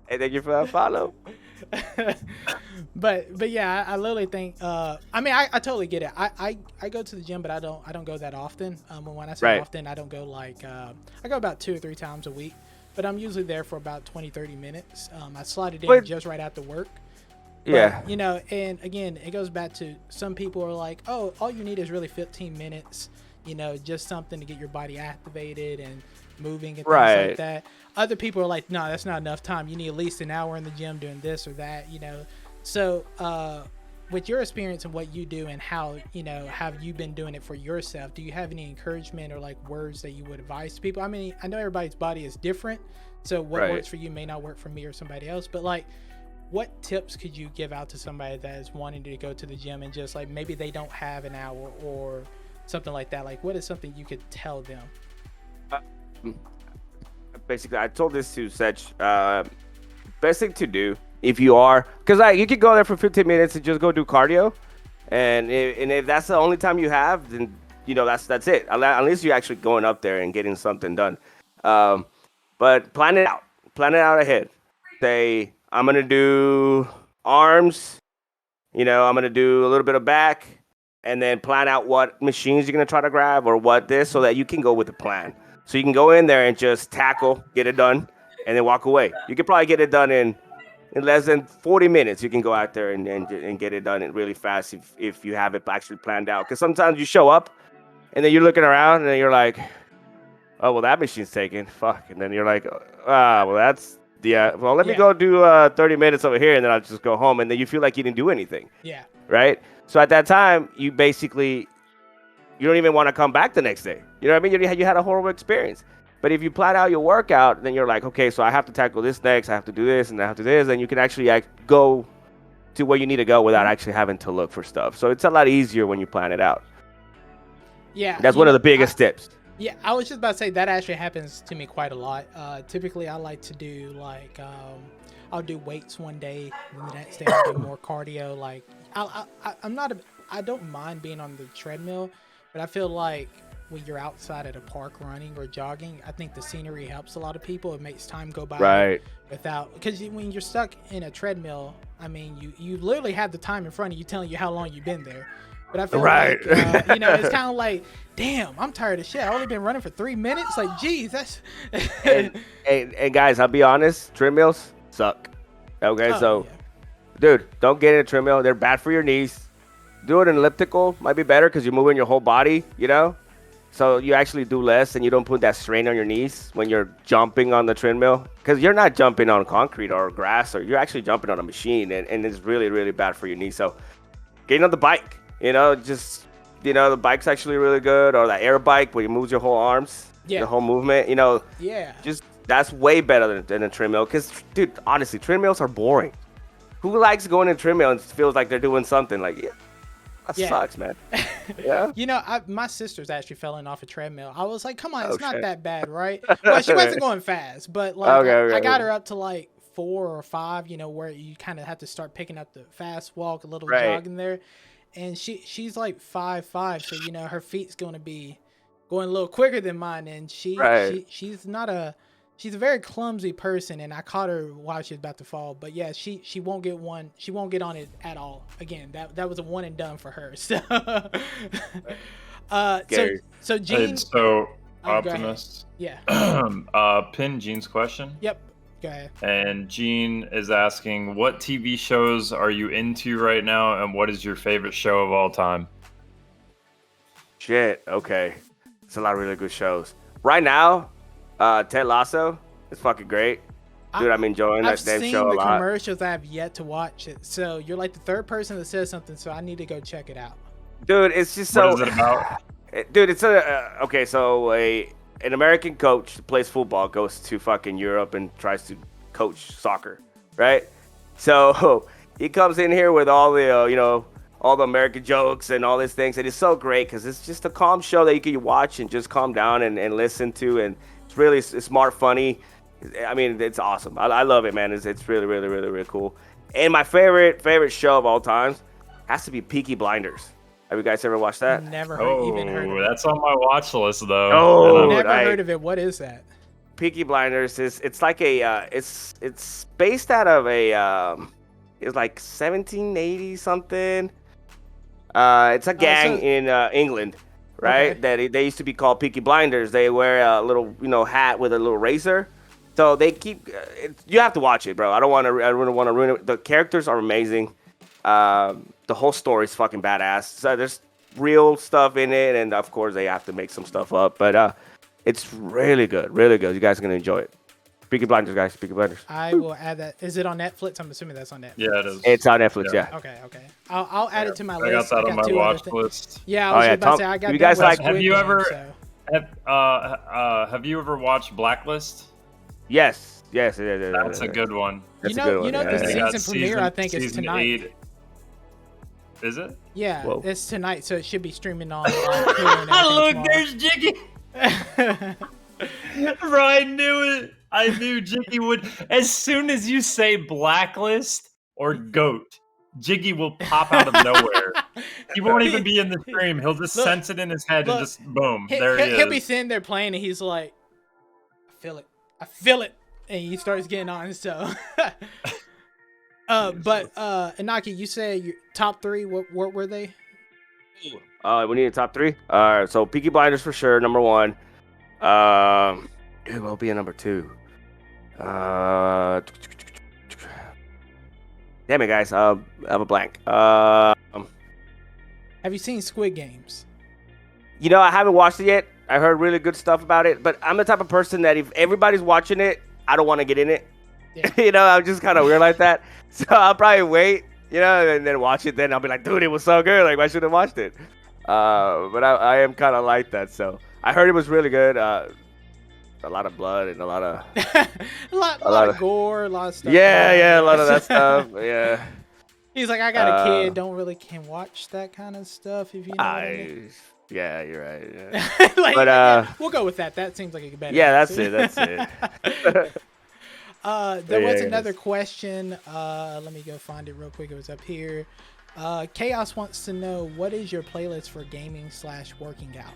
hey, thank you for that follow. But yeah, I literally think. I mean, I totally get it. I go to the gym, but I don't go that often. When I say Right. often, I don't go like I go about 2 or 3 times a week. But I'm usually there for about 20-30 minutes. I slide it in But just right after work. But yeah, and again, it goes back to some people are like, oh, all you need is really 15 minutes. Just something to get your body activated and moving and things like right. that. Other people are like, no, that's not enough time. You need at least an hour in the gym doing this or that. So with your experience and what you do and how have you been doing it for yourself? Do you have any encouragement or like words that you would advise to people? I mean, I know everybody's body is different, so what Right. works for you may not work for me or somebody else. But like, what tips could you give out to somebody that is wanting to go to the gym and just like maybe they don't have an hour or something like that? Like, what is something you could tell them? Basically, I told this to Sech. Best thing to do if you are, because you could go there for 15 minutes and just go do cardio, and if that's the only time you have, then that's it. Unless you're actually going up there and getting something done. But plan it out. Plan it out ahead. Say I'm gonna do arms. I'm gonna do a little bit of back, and then plan out what machines you're gonna try to grab or what this, so that you can go with a plan. So you can go in there and just tackle, get it done, and then walk away. You could probably get it done in less than 40 minutes. You can go out there and get it done really fast if you have it actually planned out. Because sometimes you show up and then you're looking around and then you're like, oh, well, that machine's taken. Fuck. And then you're like, well, that's, yeah. Well, let me go do 30 minutes over here and then I'll just go home. And then you feel like you didn't do anything. Yeah. Right? So at that time, you don't even want to come back the next day. You know what I mean? You had a horrible experience. But if you plan out your workout, then you're like, okay, so I have to tackle this next. I have to do this and I have to do this. And you can actually go to where you need to go without actually having to look for stuff. So it's a lot easier when you plan it out. Yeah. That's one of the biggest tips. Yeah, I was just about to say that actually happens to me quite a lot. Typically, I like to do like I'll do weights one day, and the next day I'll do more cardio. Like I don't mind being on the treadmill, but I feel like when you're outside at a park running or jogging, I think the scenery helps a lot of people. It makes time go by Right. because when you're stuck in a treadmill, I mean, you literally have the time in front of you telling you how long you've been there. But I feel Right. like, it's kind of like, damn, I'm tired of shit. I've only been running for 3 minutes. Like, geez, that's. And guys, I'll be honest, treadmills suck. Okay, Oh, so, yeah. dude, don't get in a treadmill. They're bad for your knees. Do it in elliptical. Might be better because you're moving your whole body, So you actually do less and you don't put that strain on your knees when you're jumping on the treadmill. Because you're not jumping on concrete or grass, or you're actually jumping on a machine, and it's really, really bad for your knees. So getting on the bike, the bike's actually really good, or that air bike where you move your whole arms, the whole movement, Yeah. just that's way better than a treadmill. Because, dude, honestly, treadmills are boring. Who likes going in a treadmill and feels like they're doing something? Like, that sucks, man. Yeah. My sister's actually falling off a treadmill. I was like, come on, it's Oh, not shit. that bad, right? Well, she wasn't going fast, but like Okay. I got her up to like 4 or 5, where you kind of have to start picking up the fast walk, a little Right. jog in there. And she's like 5'5", so her feet's going to be going a little quicker than mine. And she's a very clumsy person, and I caught her while she was about to fall. But yeah, she won't get one. She won't get on it at all. Again, that was a one and done for her. So, Gary. so Gene. So Oh, go ahead. Optimist. Yeah. Pin Gene's question. Yep. Go ahead. And Gene is asking, what TV shows are you into right now, and what is your favorite show of all time? Shit. Okay. It's a lot of really good shows. Right now, Ted Lasso is fucking great. Dude, I'm enjoying that damn I've show seen a the lot. commercials. I have yet to watch it. So you're like the third person that says something. So I need to go check it out. Dude, it's just so. What is it about? Dude, it's okay. So an American coach that plays football goes to fucking Europe and tries to coach soccer, right? So he comes in here with all the all the American jokes and all these things, and it's so great because it's just a calm show that you can watch and just calm down and listen to, and it's really smart, funny. I mean, it's awesome. I love it, man. It's really, really, really, really cool. And my favorite show of all time has to be Peaky Blinders. Have you guys ever watched that? Never even heard of Oh, it. that's on my watch list though. Oh, Never I- heard of it. What is that? Peaky Blinders it's like a it's based out of It was like 1780 something. It's a gang So in England, right? okay. That they used to be called Peaky Blinders. They wear a little, hat with a little razor. So they keep. You have to watch it, bro. I don't want to. I don't want to ruin it. The characters are amazing. The whole story is fucking badass. So there's real stuff in it, and of course they have to make some stuff up. But it's really good, really good. You guys are gonna enjoy it. Peaky Blinders, guys. Peaky Blinders. I will add that. Is it on Netflix? I'm assuming that's on Netflix. Yeah, it is. It's on Netflix. Yeah. Okay. I'll add it to my I got list. that on my two other watch list. Yeah, I Oh, was yeah, just about to Tom, say I got you that guys with like- Squid Have you Game, ever- so. Have you ever watched Blacklist? Yes. Yes. That's a good one. That's you a know, good one. you know, yeah. the They got season premiere I think is season tonight. 8. Is it? Yeah, Whoa. it's tonight, so it should be streaming on. Hulu Look, and there's Jiggy. everything Bro, I knew it. I knew Jiggy would. As soon as you say Blacklist or Goat, Jiggy will pop out of nowhere. He won't even be in the stream. He'll just Look, sense it in his head look. and just boom. tomorrow. There he is. He'll be sitting there playing, and he's like, I feel it, and he starts getting on. So, but Inaky, you said your top 3. What were they? We need a top 3. All right, so Peaky Blinders for sure, number 1. It will be a number 2. Damn it, guys. I have a blank. Have you seen Squid Games? I haven't watched it yet. I heard really good stuff about it, but I'm the type of person that if everybody's watching it, I don't want to get in it. Yeah. I'm just kind of weird like that. So I'll probably wait, and then watch it. Then I'll be like, dude, it was so good. Like, I should have watched it. But I am kind of like that. So I heard it was really good. A lot of blood and a lot of a lot of gore, a lot of stuff. yeah, a lot of that stuff. Yeah. He's like, I got a kid, don't really can watch that kind of stuff. If you know what I mean. Yeah, you're right. Yeah. But we'll go with that. That seems like a better. Yeah, that's answer. it. That's it. There was Yeah, another question. Let me go find it real quick. It was up here. Chaos wants to know, what is your playlist for gaming / working out?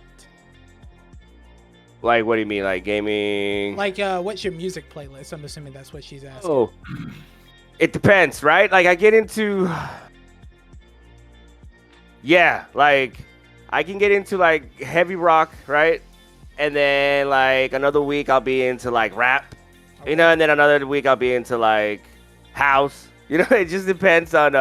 Like, what do you mean? Like gaming? Like, what's your music playlist? I'm assuming that's what she's asking. Oh, it depends, right? Like, I get into, like, I can get into like heavy rock, right? And then like another week I'll be into like rap, and then another week I'll be into like house. It just depends on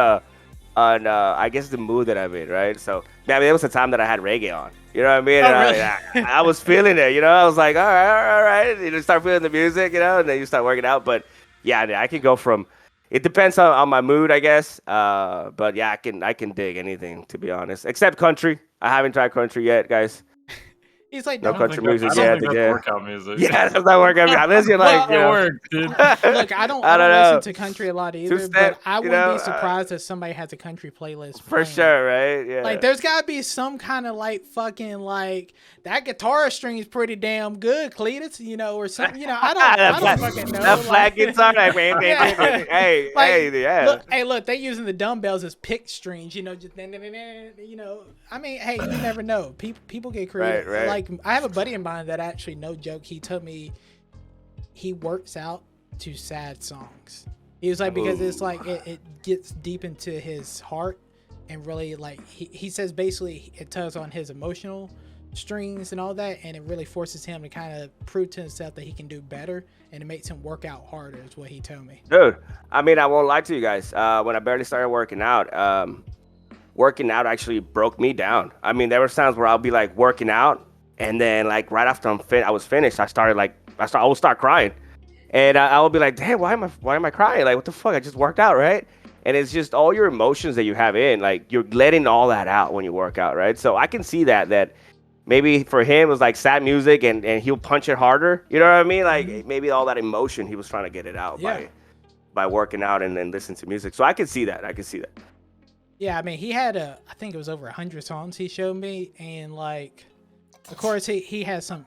I guess the mood that I'm in, right? So, there was a time that I had reggae on. You know what I mean? Oh, And really? I was feeling it. I was like, all right. You start feeling the music, and then you start working out. But yeah, I can go from. It depends on my mood, I guess. But yeah, I can dig anything, to be honest, except country. I haven't tried country yet, guys. He's like, No no. country music. I don't Yeah, think that's yeah. workout music. Yeah, that's not working. Unless you're like, It works, dude. Look, I don't know. listen to country a lot either, Two-step, but I you wouldn't know, be surprised if somebody has a country playlist for playing. sure, right? Yeah. Like, there's gotta be some kind of like fucking like that guitar string's pretty damn good, Cletus, or something. I don't fucking know. That flat guitar, like, Yeah. hey, Like, hey, yeah. look, they using the dumbbells as pick strings, just I mean, hey, you never know. People get creative. Right. Like, I have a buddy of mine that actually, no joke, he told me he works out to sad songs. He was like, because it's like it gets deep into his heart, and really like he says basically it tugs on his emotional strings and all that, and it really forces him to kind of prove to himself that he can do better, and it makes him work out harder, is what he told me. Dude, I mean, I won't lie to you guys. When I barely started working out actually broke me down. I mean, there were times where I'll be like working out, and then like right after I was finished, I will start crying, and I will be like, damn, why am I crying? Like, what the fuck? I just worked out, right? And it's just all your emotions that you have like you're letting all that out when you work out, right? So I can see that maybe for him it was like sad music, and he'll punch it harder. You know what I mean? Like maybe all that emotion he was trying to get it out by working out and then listening to music. So I can see that. Yeah, I mean, he had I think it was over 100 songs he showed me, and like, of course he has some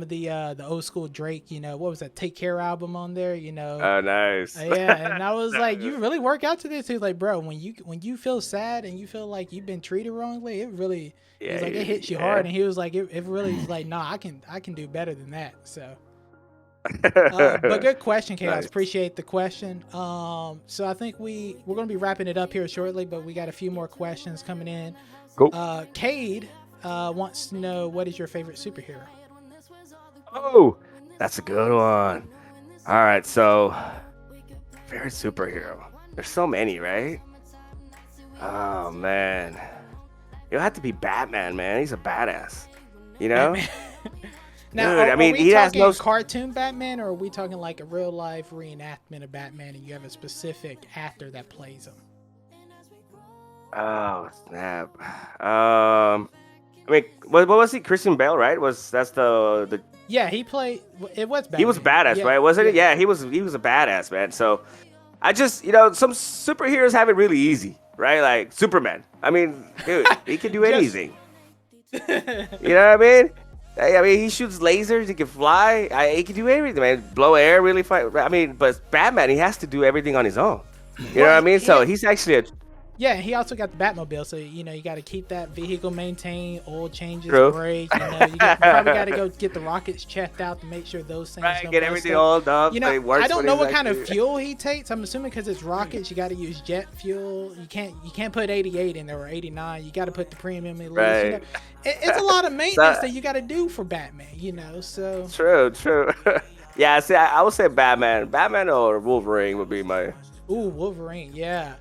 of the old school Drake, what was that Take Care album on there, Oh, nice. Yeah, and I was like, you really work out to this? He's like, bro, when you feel sad and you feel like you've been treated wrongly, it really he's like, it hits you hard, and he was like, it really is like, nah, I can do better than that. So But good question, Chaos. Nice. Appreciate the question. So I think we're gonna be wrapping it up here shortly, but we got a few more questions coming in. Cool. Cade wants to know, what is your favorite superhero? Oh, that's a good one. All right, so favorite superhero. There's so many, right? Oh man, it'll have to be Batman, man. He's a badass. You know? Batman. Now, Dude, I mean, are we he has talking no. cartoon Batman, or are we talking like a real life reenactment of Batman, and you have a specific actor that plays him? Oh snap. I mean, what was he? Christian Bale, right? That's the Yeah, he played. It was Batman. he was badass, Yeah, right? Wasn't it? Yeah, he was a badass, man. So I just, some superheroes have it really easy, right? Like Superman. I mean, dude, he can do anything. You know what I mean? I mean, he shoots lasers. He can fly. He can do everything, man. Blow air, really fight. I mean, but Batman, he has to do everything on his own. You know what I mean? So he's actually a. Yeah, he also got the Batmobile, so you got to keep that vehicle maintained, oil changes, True. brakes. You probably got to go get the rockets checked out to make sure those things don't Get bust everything up. oiled up. I don't know what kind of fuel he takes. I'm assuming because it's rockets, you got to use jet fuel. You can't put 88 in there or 89. You got to put the premium in. Right. It's a lot of maintenance that you got to do for Batman. So True. Yeah, see, I would say Batman or Wolverine would be my. Ooh, Wolverine, yeah.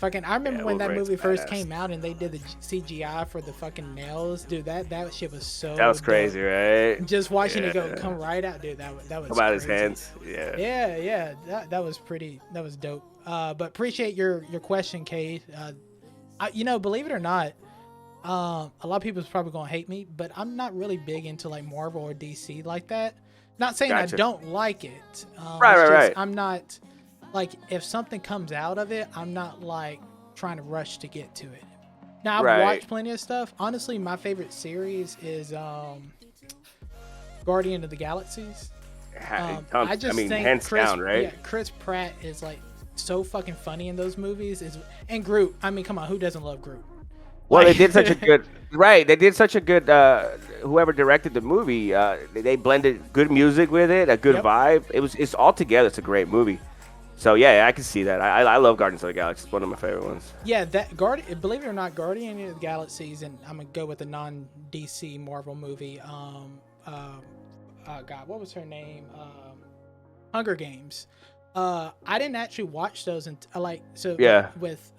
I remember when that Wolverine's movie first badass. came out and they did the CGI for the fucking nails, dude. That shit was so. That was dope. crazy, right? Just watching it come right out, dude. That was. About his crazy. hands, yeah. Yeah. That was pretty. That was dope. But appreciate your question, Cade. Believe it or not, a lot of people's probably gonna hate me, but I'm not really big into like Marvel or DC like that. Not saying Gotcha. I don't like it. Right. I'm not. Like, if something comes out of it, I'm not like trying to rush to get to it. Now, I've watched plenty of stuff. Honestly, my favorite series is Guardian of the Galaxies. I think hands down, right? Yeah, Chris Pratt is like so fucking funny in those movies. And Groot. I mean, come on, who doesn't love Groot? Well, they did such a good They did such a good. Whoever directed the movie, they blended good music with it, a good vibe. It's all together. It's a great movie. So yeah, I can see that. I love Guardians of the Galaxy. It's one of my favorite ones. Yeah, believe it or not, Guardian of the Galaxies, and I'm gonna go with a non-DC Marvel movie. God, what was her name? Hunger Games. I didn't actually watch those with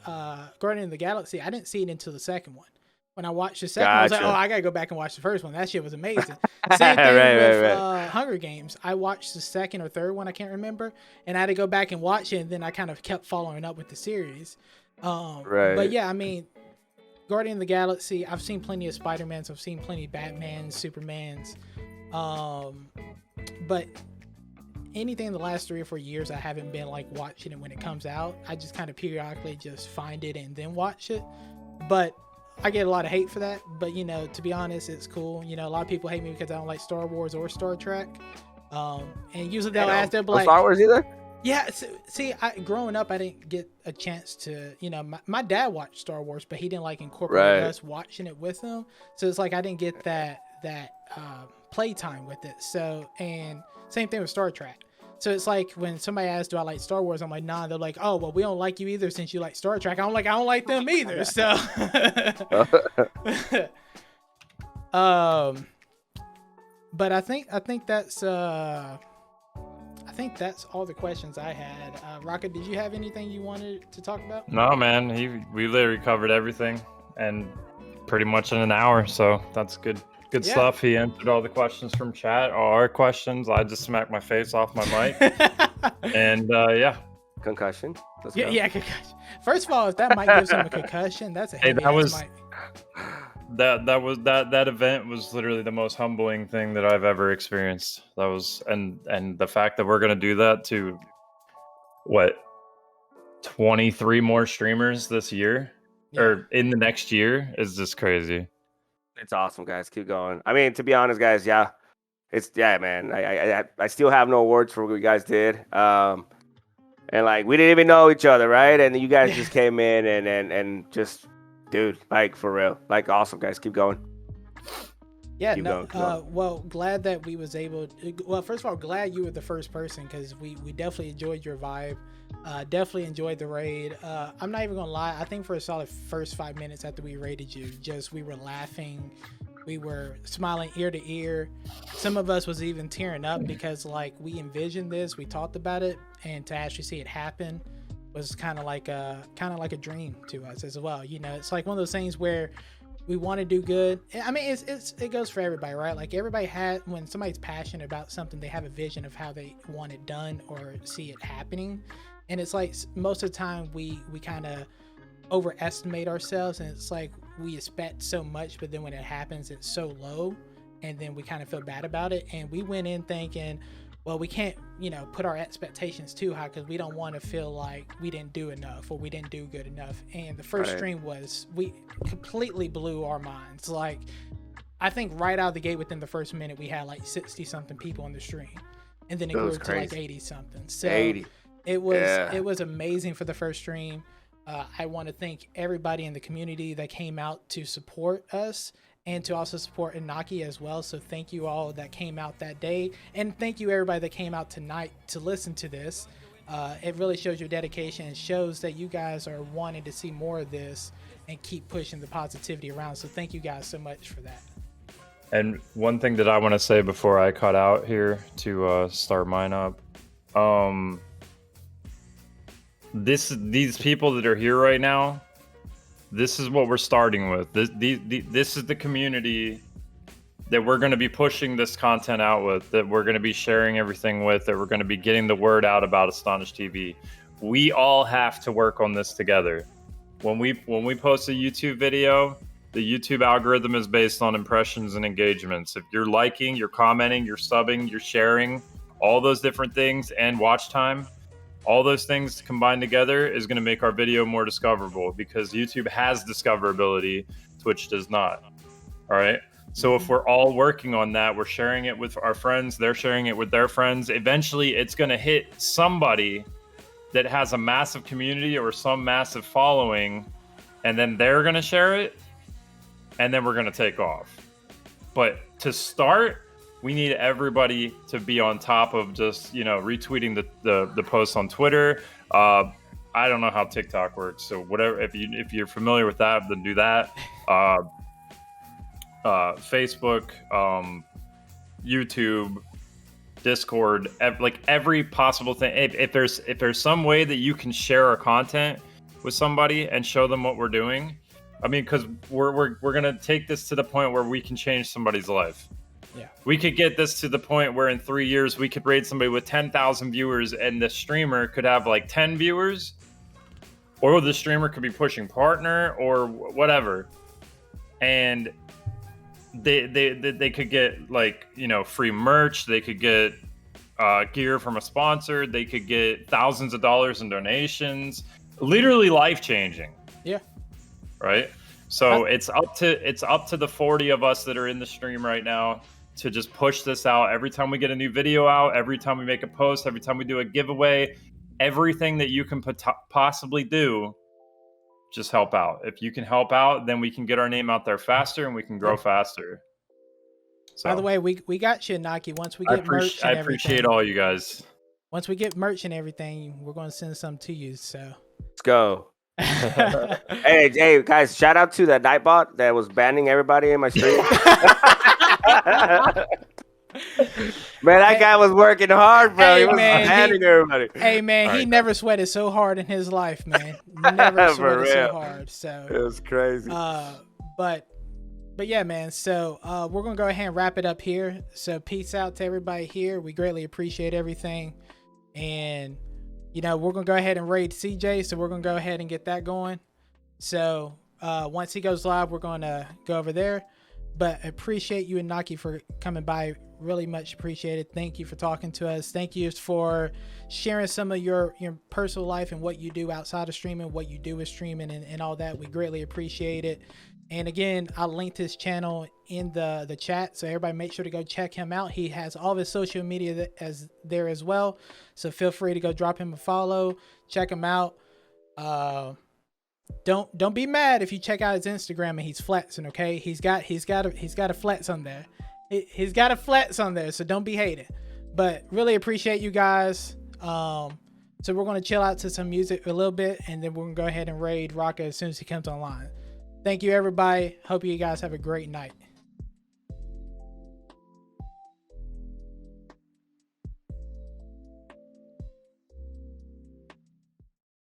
Guardian of the Galaxy. I didn't see it until the second one. When I watched the second one, I was like, oh, I gotta go back and watch the first one. That shit was amazing. Same thing with Hunger Games. I watched the second or third one, I can't remember, and I had to go back and watch it, and then I kind of kept following up with the series. But yeah, I mean, Guardian of the Galaxy, I've seen plenty of Spider-Mans, I've seen plenty of Batmans, Supermans, but anything in the last 3 or 4 years, I haven't been like watching it when it comes out. I just kind of periodically just find it and then watch it. But I get a lot of hate for that, but to be honest, it's cool. A lot of people hate me because I don't like Star Wars or Star Trek. And usually they'll ask, they'll be like, Star Wars either? Yeah, see, growing up, I didn't get a chance to, my dad watched Star Wars, but he didn't like incorporate us watching it with him. So it's like I didn't get that playtime with it. So, and same thing with Star Trek. So it's like when somebody asks, do I like Star Wars? I'm like, nah. They're like, oh, well, we don't like you either since you like Star Trek. I don't like them either. So, but I think that's all the questions I had. Rocket, did you have anything you wanted to talk about? No, man. We literally covered everything and pretty much in an hour. So that's good. Good stuff. He answered all the questions from chat, all our questions. I just smacked my face off my mic. And concussion. Yeah, concussion. First of all, if that mic gives him a concussion, that's a heavy mic. That event was literally the most humbling thing that I've ever experienced. That was and the fact that we're gonna do that to 23 more streamers this year or in the next year is just crazy. It's awesome, guys. Keep going. I mean, to be honest, guys, man. I still have no words for what you guys did. And like we didn't even know each other, right? And you guys just came in and just, dude, like for real, like awesome, guys. Keep going. Yeah, Keep no. going. Keep going. Well, glad that we was able. Well, first of all, glad you were the first person because we definitely enjoyed your vibe. Definitely enjoyed the raid. I'm not even gonna lie. I think for a solid first 5 minutes after we raided you, just we were laughing, we were smiling ear to ear. Some of us was even tearing up because like we envisioned this, we talked about it, and to actually see it happen was kind of like a dream to us as well. You know, it's like one of those things where we want to do good. I mean, it goes for everybody, right? Like everybody had, when somebody's passionate about something, they have a vision of how they want it done or see it happening. And it's like most of the time we kind of overestimate ourselves, and it's like we expect so much, but then when it happens, it's so low, and then we kind of feel bad about it. And we went in thinking, well, we can't, put our expectations too high because we don't want to feel like we didn't do enough or we didn't do good enough. And the first stream we completely blew our minds. Like, I think right out of the gate within the first minute, we had like 60 something people on the stream, and then it grew to like 80 something. So 80. it was amazing for the first stream. I want to thank everybody in the community that came out to support us and to also support Inaky as well. So thank you all that came out that day, and thank you everybody that came out tonight to listen to this. It really shows your dedication and shows that you guys are wanting to see more of this and keep pushing the positivity around. So thank you guys so much for that. And one thing that I want to say before I cut out here to start mine up, these people that are here right now, this is what we're starting with. This is the community that we're going to be pushing this content out with, that we're going to be sharing everything with, that we're going to be getting the word out about Astonished TV. We all have to work on this together. When we post a YouTube video, the YouTube algorithm is based on impressions and engagements. If you're liking, you're commenting, you're subbing, you're sharing, all those different things, and watch time, all those things combined together is going to make our video more discoverable, because YouTube has discoverability, Twitch does not. All right. So if we're all working on that, we're sharing it with our friends, they're sharing it with their friends, eventually it's going to hit somebody that has a massive community or some massive following, and then they're going to share it, and then we're going to take off. But to start, we need everybody to be on top of just, retweeting the posts on Twitter. I don't know how TikTok works, so whatever, if you're familiar with that, then do that. Facebook, YouTube, Discord, every possible thing. If there's some way that you can share our content with somebody and show them what we're doing, I mean, because we're gonna take this to the point where we can change somebody's life. Yeah, we could get this to the point where in 3 years we could raid somebody with 10,000 viewers, and the streamer could have like 10 viewers, or the streamer could be pushing partner or whatever, and they could get free merch, they could get gear from a sponsor, they could get thousands of dollars in donations, literally life changing. Yeah. Right. So it's up to the 40 of us that are in the stream right now to just push this out. Every time we get a new video out, every time we make a post, every time we do a giveaway, everything that you can possibly do, just help out. If you can help out, then we can get our name out there faster and we can grow faster. So, by the way, we got you, Inaky. Once we get merch and I appreciate all you guys. Once we get merch and everything, we're going to send some to you. So let's go. Hey guys, shout out to that Nightbot that was banning everybody in my stream. Man, that guy was working hard, bro. He was banning everybody. Hey man, he never sweated so hard in his life, man. Never sweated so hard. So it was crazy. But yeah, man. So we're gonna go ahead and wrap it up here. So peace out to everybody here. We greatly appreciate everything, and we're going to go ahead and raid CJ, so we're going to go ahead and get that going. So once he goes live, we're going to go over there. But appreciate you and Inaky for coming by. Really much appreciated. Thank you for talking to us. Thank you for sharing some of your personal life and what you do outside of streaming, what you do with streaming and all that. We greatly appreciate it. And again, I'll link his channel in the chat, so everybody make sure to go check him out. He has all of his social media there as well, so feel free to go drop him a follow, check him out. don't be mad if you check out his Instagram and he's flexing. Okay, he's got a flex on there. He's got a flex on there, so don't be hating. But really appreciate you guys. So we're gonna chill out to some music a little bit, and then we're gonna go ahead and raid Rocka as soon as he comes online. Thank you, everybody. Hope you guys have a great night.